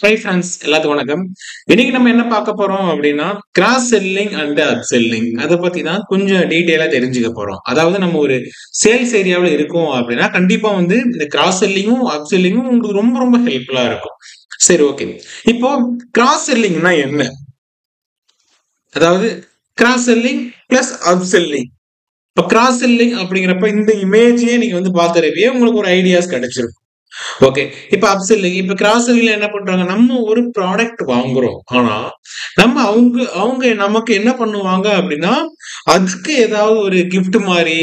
Hi friends, எல்லாத்துக்கும் வணக்கம். இன்னைக்கு நம்ம என்ன பார்க்க போறோம் அப்படின்னா, cross selling and up selling அதை பத்தி தான் கொஞ்சம் டீட்டெயிலா தெரிஞ்சுக்க போறோம். அதாவது நம்ம ஒரு சேல்ஸ் ஏரியாவில் இருக்கோம் அப்படின்னா கண்டிப்பா வந்து இந்த கிராஸ் செல்லிங்கும் அப் செல்லிங்கும் உங்களுக்கு ரொம்ப ரொம்ப ஹெல்ப்ஃபுல்லா இருக்கும். சரி, ஓகே. இப்போ கிராஸ் செல்லிங்னா என்ன? அதாவது கிராஸ் செல்லிங் பிளஸ் அப் செல்லிங். இப்போ கிராஸ் செல்லிங் அப்படிங்கிறப்ப இந்த இமேஜையே நீங்க வந்து பார்த்துறப்பே உங்களுக்கு ஒரு ஐடியாஸ் கிடைச்சிருக்கும். ஓகே. இப்ப அப்செல்லிங், இப்ப கிராஸ் செல்லிங்ல என்ன பண்றாங்க? நம்ம ஒரு ப்ராடக்ட் வாங்குறோம். ஆனா, நம்ம அவங்க அவங்க நமக்கு என்ன பண்ணுவாங்க அப்படின்னா, அதுக்கு ஏதாவது ஒரு கிஃப்ட் மாரி,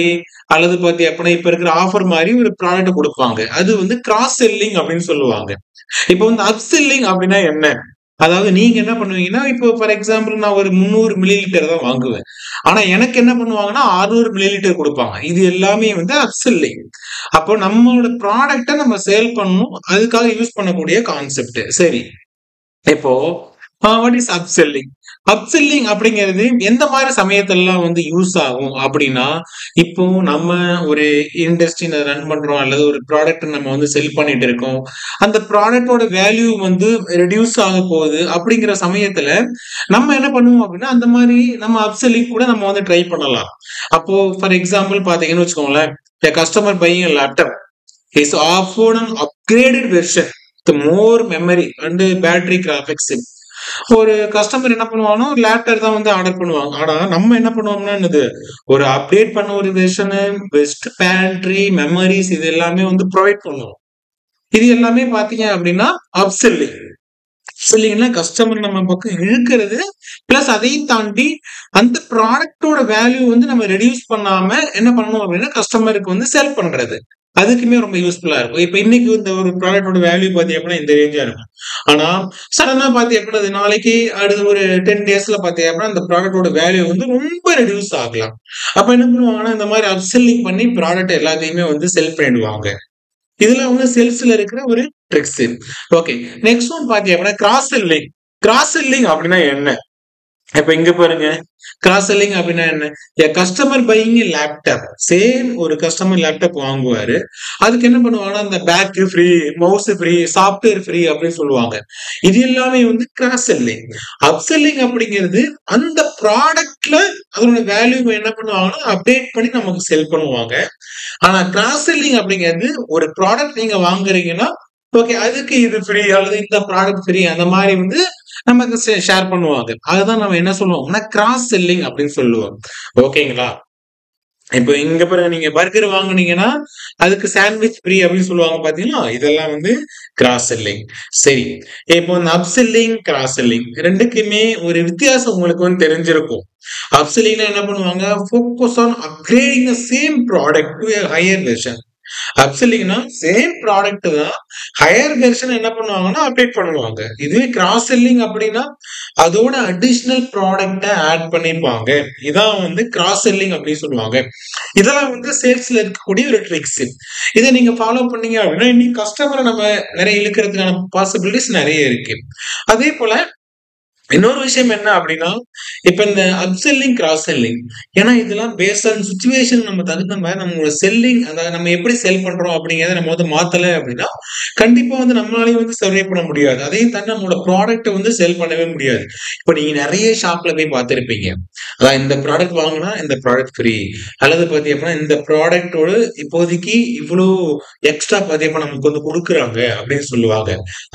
அல்லது பாத்தீங்க அப்படின்னா, இப்ப இருக்கிற ஆஃபர் மாரி ஒரு ப்ராடக்ட் குடுப்பாங்க. அது வந்து கிராஸ் செல்லிங் அப்படின்னு சொல்லுவாங்க. இப்ப வந்து அப்செல்லிங் அப்படின்னா என்ன? அதாவது நீங்க என்ன பண்ணுவீங்கன்னா, இப்போ ஃபார் எக்ஸாம்பிள் நான் ஒரு 300 மில்லி லிட்டர் தான் வாங்குவேன். ஆனா எனக்கு என்ன பண்ணுவாங்கன்னா 600 மில்லி லிட்டர் குடுப்பாங்க. இது எல்லாமே வந்து அப்செல்லிங். அப்போ நம்மளோட ப்ராடக்ட்ட நம்ம சேல் பண்ணணும். அதுக்காக யூஸ் பண்ணக்கூடிய கான்செப்ட். சரி. இப்போ வாட் இஸ் அப்செல்லிங்? அப்செல்லிங் அப்படிங்கிறது எந்த மாதிரி சமயத்திலலாம் வந்து யூஸ் ஆகும் அப்படின்னா, இப்போ நம்ம ஒரு இண்டஸ்ட்ரி ரன் பண்றோம் அல்லது ஒரு ப்ராடக்ட் நம்ம வந்து செல் பண்ணிட்டு இருக்கோம். அந்த ப்ராடக்ட்டோட வேல்யூ வந்து ரெடியூஸ் ஆக போகுது அப்படிங்கிற சமயத்துல நம்ம என்ன பண்ணுவோம் அப்படின்னா, அந்த மாதிரி நம்ம அப்செல்லிங் கூட நம்ம வந்து ட்ரை பண்ணலாம். அப்போ ஃபார் எக்ஸாம்பிள் பார்த்தீங்கன்னு வச்சுக்கோங்களேன், a customer buying a laptop is offered an upgraded version with more memory and battery graphics. ஒரு கஸ்டமர் என்ன பண்ணுவாங்கன்னா, ஒரு லேப்டாப் தான் வந்து ஆர்டர் பண்ணுவாங்க. ஆனா நம்ம என்ன பண்ணுவோம்னா என்னது, ஒரு அப்டேட் பண்ண ஒரு வெர்ஷனு, பெஸ்ட் பேட்டரி, மெமரிஸ் இது எல்லாமே வந்து ப்ரொவைட் பண்ணுவோம். இது எல்லாமே பார்த்தீங்க அப்படின்னா, அப்செல்லிங். அப்செல்லிங்னா கஸ்டமர் நம்ம பக்கம் இழுக்கிறது, பிளஸ் அதையும் தாண்டி அந்த ப்ராடக்ட்டோட வேல்யூ வந்து நம்ம ரெடியூஸ் பண்ணாம என்ன பண்ணணும் அப்படின்னா, கஸ்டமருக்கு வந்து செல் பண்றது. அதுக்குமே ரொம்ப யூஸ்ஃபுல்லா இருக்கும். இப்ப இன்னைக்கு இந்த ஒரு ப்ராடக்ட்டோட வேல்யூ பார்த்தீங்க அப்படின்னா இந்த ரேஞ்சா இருக்கும். ஆனா சடனா பார்த்தீங்க அப்படின்னா, அது நாளைக்கு அடுத்து ஒரு 10 டேஸ்ல பார்த்தீங்க அப்படின்னா, அந்த ப்ராடக்ட்டோட வேல்யூ வந்து ரொம்ப ரெடியூஸ் ஆகலாம். அப்ப என்ன பண்ணுவாங்கன்னா, இந்த மாரி அப்செல்லிங் பண்ணி ப்ராடக்ட் எல்லாத்தையுமே வந்து செல் பண்ணிடுவாங்க. இதெல்லாம் வந்து சேல்ஸ்ல இருக்கிற ஒரு ட்ரிக்ஸ். ஓகே. நெக்ஸ்ட் ஒன் பார்த்தீங்க அப்படின்னா, கிராஸ் செல்லிங். கிராஸ் செல்லிங் அப்படின்னா என்ன? இப்ப இங்க பாருங்க. கிராஸ் செல்லிங் அப்படின்னா என்ன? கஸ்டமர் பையிங் எ லேப்டாப். சேம் ஒரு கஸ்டமர் லேப்டாப் வாங்குவாரு. அதுக்கு என்ன பண்ணுவாங்கன்னா, அந்த battery free, mouse free, software free அப்படின்னு சொல்லுவாங்க. இது எல்லாமே வந்து கிராஸ் செல்லிங். அப் செல்லிங் அப்படிங்கிறது அந்த ப்ராடக்ட்ல அதோட வேல்யூ என்ன பண்ணுவாங்கன்னா, அப்டேட் பண்ணி நமக்கு செல் பண்ணுவாங்க. ஆனா கிராஸ் செல்லிங் அப்படிங்கிறது ஒரு ப்ராடக்ட் நீங்க வாங்குறீங்கன்னா, ஓகே அதுக்கு இது ஃப்ரீ அல்லது இந்த ப்ராடக்ட் ஃப்ரீ அந்த மாரி வந்து நமக்கு ஷேர் பண்ணுவாங்க. அதுதான் நம்ம என்ன சொல்லுவோம்னா, கிராஸ் செல்லிங் அப்படின்னு சொல்லுவோம். ஓகேங்களா? இப்போ இங்க பாருங்க, நீங்க பர்கர் வாங்குனீங்கன்னா, அதுக்கு சாண்ட்விச் ஃப்ரீ அப்படின்னு சொல்லுவாங்க பார்த்தீங்களா? இதெல்லாம் வந்து கிராஸ் செல்லிங். சரி. இப்போ இந்த அப் செல்லிங், கிராஸ் செல்லிங் 2க்குமே ஒரு வித்தியாசம் உங்களுக்கு வந்து தெரிஞ்சிருக்கும். அப் செல்லிங்னா என்ன பண்ணுவாங்க? Focus on upgrading the same product to a higher version. அப்செல்லிங்னா சேம் ப்ராடக்ட் தான் ஹையர் வெர்ஷன் என்ன பண்ணுவாங்கன்னா அப்டேட் பண்ணுவாங்க. இதுவே கிராஸ் செல்லிங் அப்படின்னா அதோட அடிஷனல் ப்ராடக்ட ஆட் பண்ணிப்பாங்க. இதான் வந்து கிராஸ் செல்லிங் அப்படின்னு சொல்லுவாங்க. இதெல்லாம் வந்து சேல்ஸ்ல இருக்கக்கூடிய ஒரு ட்ரிக்ஸ். இதை நீங்க ஃபாலோ பண்ணீங்க அப்படின்னா இன்னைக்கு கஸ்டமரை நம்ம நிறைய இழுக்கிறதுக்கான பாசிபிலிட்டிஸ் நிறைய இருக்கு. அதே போல இன்னொரு விஷயம் என்ன அப்படின்னா, இப்ப இந்த அப்செல்லிங், கிராஸ் செல்லிங் ஏன்னா இதெல்லாம் பேஸ்ட் ஆன் சிச்சுவேஷன் நம்ம தகுந்த மாதிரி நம்மளோட செல்லிங் அதாவது நம்ம எப்படி செல் பண்றோம் அப்படிங்கிறத நம்ம வந்து மாத்தல அப்படின்னா, கண்டிப்பா வந்து நம்மளாலயும் வந்து சர்வே பண்ண முடியாது. அதையும் தாண்டி நம்மளோட ப்ராடக்ட்ட வந்து செல் பண்ணவே முடியாது. இப்ப நீங்க நெறைய ஷாப்ல போய் பார்த்திருப்பீங்க. அதான் இந்த ப்ராடக்ட் வாங்குனா இந்த ப்ராடக்ட் ஃப்ரீ. அல்லது பார்த்தீங்க அப்படின்னா, இந்த ப்ராடக்ட்டோட இப்போதைக்கு இவ்ளோ எக்ஸ்ட்ரா பார்த்தீங்க அப்படின்னா நமக்கு வந்து குடுக்குறாங்க அப்படின்னு சொல்லுவாங்க.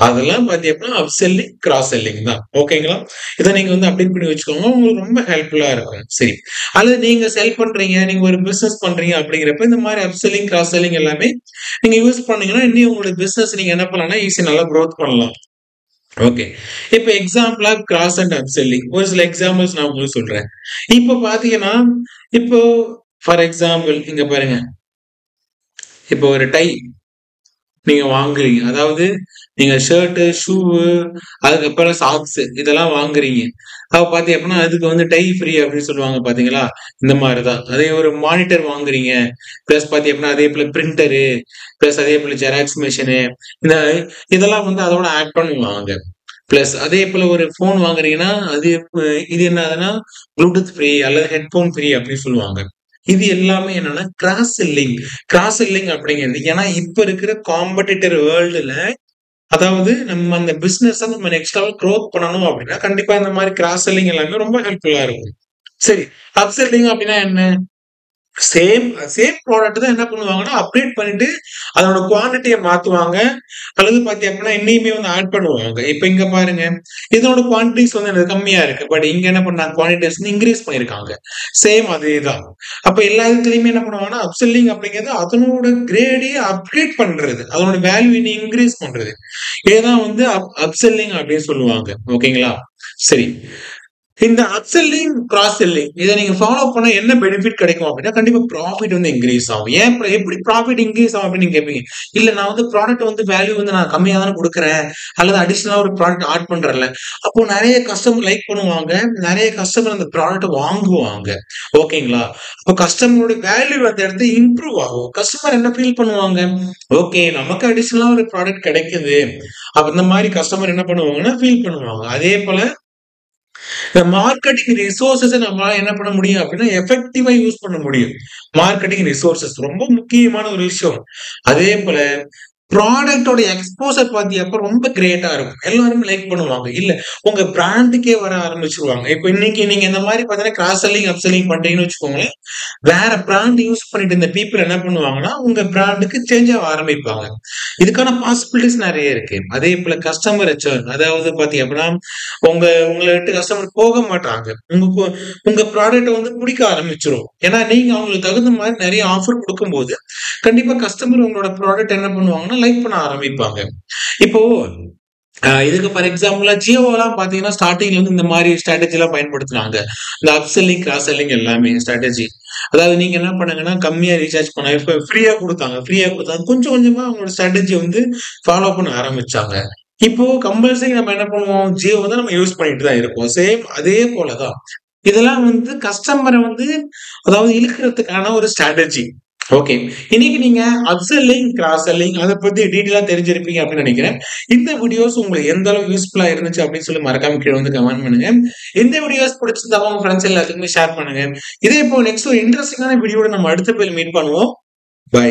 அதெல்லாம் பார்த்தீங்க அப்படின்னா அப்செல்லிங், கிராஸ் செல்லிங் தான். ஓகேங்களா? இத நீங்க வந்து அப்டேட் பண்ணி வச்சுக்கோங்க. உங்களுக்கு ரொம்ப ஹெல்ப்ஃபுல்லா இருக்கும். சரி. அல்லது நீங்க செல் பண்றீங்க, நீங்க ஒரு பிசினஸ் பண்றீங்க அப்படிங்கிறப்ப இந்த மாரி அப் செல்லிங், கிராஸ் செல்லிங் எல்லாமே நீங்க யூஸ் பண்ணீங்கன்னா, இன்னும் உங்களோட பிசினஸ் நீங்க என்ன பண்ணலாம்னா, ஈஸியா நல்லா குரோத் பண்ணலாம். ஓகே. இப்ப எக்ஸாம்பிளா கிராஸ் அண்ட் அப் செல்லிங் ஒரு சில எக்ஸாம்பிள்ஸ் நான் உங்களுக்கு சொல்றேன். இப்ப பார்த்தீங்கன்னா, இப்போ ஃபார் எக்ஸாம்பிள் இங்க பாருங்க. இப்போ ஒரு டை நீங்க வாங்குறீங்க. அதாவது நீங்க ஷர்ட்டு, ஷூவு, அதுக்கப்புறம் சாக்ஸ் இதெல்லாம் வாங்குறீங்க. அப்ப பார்த்தீங்க அப்படின்னா, அதுக்கு வந்து டை ஃப்ரீ அப்படின்னு சொல்லுவாங்க பார்த்தீங்களா? இந்த மாரி தான். அதே ஒரு மானிட்டர் வாங்குறீங்க. பிளஸ் பார்த்தீங்க அப்படின்னா, அதே போல பிரிண்டரு, பிளஸ் அதே போல ஜெராக்ஸ் மிஷினு இந்த இதெல்லாம் வந்து அதோட ஆட் பண்ணுவாங்க. பிளஸ் அதே போல ஒரு ஃபோன் வாங்குறீங்கன்னா, அது இது என்னதுன்னா, ப்ளூடூத் ஃப்ரீ அல்லது ஹெட்ஃபோன் ஃப்ரீ அப்படின்னு சொல்லுவாங்க. இது எல்லாமே என்னன்னா கிராஸ் செல்லிங். கிராஸ் செல்லிங் அப்படிங்கிறது ஏன்னா இப்ப இருக்கிற காம்படிட்டர் வேர்ல்டுல அதாவது நம்ம அந்த பிசினஸ் நம்ம நெக்ஸ்ட் லெவல் க்ரோத் பண்ணணும் அப்படின்னா கண்டிப்பா இந்த மாதிரி கிராஸ் செல்லிங் எல்லாமே ரொம்ப ஹெல்ப்ஃபுல்லா இருக்கும். சரி, அப் செல்லிங் அப்படின்னா என்ன? சேம் சேம் ப்ராடக்ட் தான் என்ன பண்ணுவாங்கன்னா, அப்கிரேட் பண்ணிட்டு அதோட குவான்டிட்டிய மாத்துவாங்க. அல்லது பாத்தீங்க அப்படின்னா, இன்னியுமே வந்து ஆட் பண்ணுவாங்க. இப்ப இங்க பாருங்க, இதோட குவான்டிட்டிஸ் வந்து எனக்கு கம்மியா இருக்கு. பட் இங்க என்ன பண்ணாங்க, குவான்டிட்டிஸ் வந்து இன்கிரீஸ் பண்ணியிருக்காங்க. சேம் அதேதான். அப்ப எல்லா இடத்துலயுமே என்ன பண்ணுவாங்கன்னா, அப்செல்லிங் அப்படிங்கிறது அதனோட கிரேடயே அப்கிரேட் பண்றது. அதனோட வேல்யூ இன்னும் இன்கிரீஸ் பண்றது. இதுதான் வந்து அப்செல்லிங் அப்படின்னு சொல்லுவாங்க. ஓகேங்களா? சரி. இந்த அப்செல்லிங், கிராஸ் செல்லிங் இத நீங்க ஃபாலோ பண்ணா என்ன பெனிஃபிட் கிடைக்கும் அப்படின்னா, கண்டிப்பா ப்ராஃபிட் வந்து இன்கிரீஸ் ஆகும். ஏன் எப்படி ப்ராஃபிட் இன்கிரீஸ் ஆகும் அப்படின்னு நீங்க கேட்பீங்க. இல்ல நான் வந்து ப்ராடக்ட் வந்து வேல்யூ வந்து நான் கம்மியா தானே குடுக்குறேன். அல்லது அடிஷனலா ஒரு ப்ராடக்ட் ஆட் பண்றேன்ல. அப்போ நெறைய கஸ்டமர் லைக் பண்ணுவாங்க. நெறைய கஸ்டமர் அந்த ப்ராடக்ட்ட வாங்குவாங்க. ஓகேங்களா? அப்ப கஸ்டமரோட வேல்யூ அந்த இடத்துல இம்ப்ரூவ் ஆகும். கஸ்டமர் என்ன ஃபீல் பண்ணுவாங்க? ஓகே, நமக்கு அடிஷனலா ஒரு ப்ராடக்ட் கிடைக்குது. அப்ப இந்த மாரி கஸ்டமர் என்ன பண்ணுவாங்கன்னா, ஃபீல் பண்ணுவாங்க. அதே போல இந்த மார்க்கெட்டிங் ரிசோர்ஸஸ நம்மளால என்ன பண்ண முடியும் அப்படின்னா, எஃபெக்டிவா யூஸ் பண்ண முடியும். மார்க்கெட்டிங் ரிசோர்ஸஸ் ரொம்ப முக்கியமான ஒரு விஷயம். அதே போல ப்ராடக்ட்டோட எக்ஸ்போசர் பாத்தீங்கப்ப ரொம்ப கிரேட்டா இருக்கும். எல்லாருமே லைக் பண்ணுவாங்க. இல்ல உங்க பிராண்டுக்கே வர ஆரம்பிச்சுருவாங்க. இப்ப இன்னைக்கு நீங்க இந்த மாரி பாத்தீங்கன்னா, கிராஸ் செல்லிங், அப் செல்லிங் பண்றீங்கன்னு வச்சுக்கோங்களேன். வேற பிராண்ட் யூஸ் பண்ணிட்டு இருந்த பீப்பிள் என்ன பண்ணுவாங்கன்னா, உங்க பிராண்டுக்கு சேஞ்ச் ஆக ஆரம்பிப்பாங்க. இதுக்கான பாசிபிலிட்டிஸ் நெறைய இருக்கு. அதே போல கஸ்டமர் ரிட்டர்ன் அதாவது பாத்தீங்க அப்படின்னா, உங்கள விட்டு கஸ்டமர் போக மாட்டாங்க. உங்க ப்ராடக்ட்ட வந்து புடிக்க ஆரம்பிச்சுரும். ஏன்னா, நீங்க அவங்களுக்கு தகுந்த மாரி நெறைய ஆஃபர் குடுக்கும்போது, கண்டிப்பா கஸ்டமர் உங்களோட ப்ராடக்ட் என்ன பண்ணுவாங்கன்னா, லைக் பண்ண ஆரம்பிப்பாங்க. இப்போ இதுக்கு ஃபார் எக்ஸாம்பிளா ஜியோலாம் பார்த்தீங்கன்னா, ஸ்டார்ட்டிங்ல வந்து இந்த மாரி ஸ்ட்ராட்டஜிலாம் பயன்படுத்துனாங்க. இந்த அப் செல்லிங், கிராஸ் செல்லிங் எல்லாமே ஸ்ட்ராட்டஜி. அதாவது நீங்க என்ன பண்ணுங்கன்னா, கம்மியா ரீசார்ஜ் பண்ண இப்ப ஃப்ரீயா குடுத்தாங்க. ஃப்ரீயா குடுத்தாங்க. கொஞ்சம் கொஞ்சமா அவங்களோட ஸ்ட்ராட்டஜிய வந்து ஃபாலோ பண்ண ஆரம்பிச்சாங்க. இப்போ கம்பல்சரி நம்ம என்ன பண்ணுவோம்? ஜியோவ தான் நம்ம யூஸ் பண்ணிட்டு தான் இருக்கோம். சேம் அதே போல தான். இதெல்லாம் வந்து கஸ்டமர வந்து அதாவது இழுக்கிறதுக்கான ஒரு ஸ்ட்ராட்டஜி. ஓகே. இன்னைக்கு நீங்க அப் செல்லிங், கிராஸ் செல்லிங் அத பத்தி டீட்டெயிலா தெரிஞ்சிருப்பீங்க அப்படின்னு நெனைக்கிறேன். இந்த வீடியோஸ் உங்களுக்கு எந்த அளவுக்கு யூஸ்ஃபுல்லா இருந்துச்சு அப்படின்னு சொல்லி மறக்காம கீழ வந்து கமெண்ட் பண்ணுங்க. இந்த வீடியோஸ் பிடிச்சிருந்தா உங்க ஃப்ரெண்ட்ஸ் எல்லாத்துக்குமே ஷேர் பண்ணுங்க. இதே இப்போ நெக்ஸ்ட் ஒரு இன்ட்ரஸ்டிங்கான வீடியோட நம்ம அடுத்த பேர் மீட் பண்ணுவோம். பை.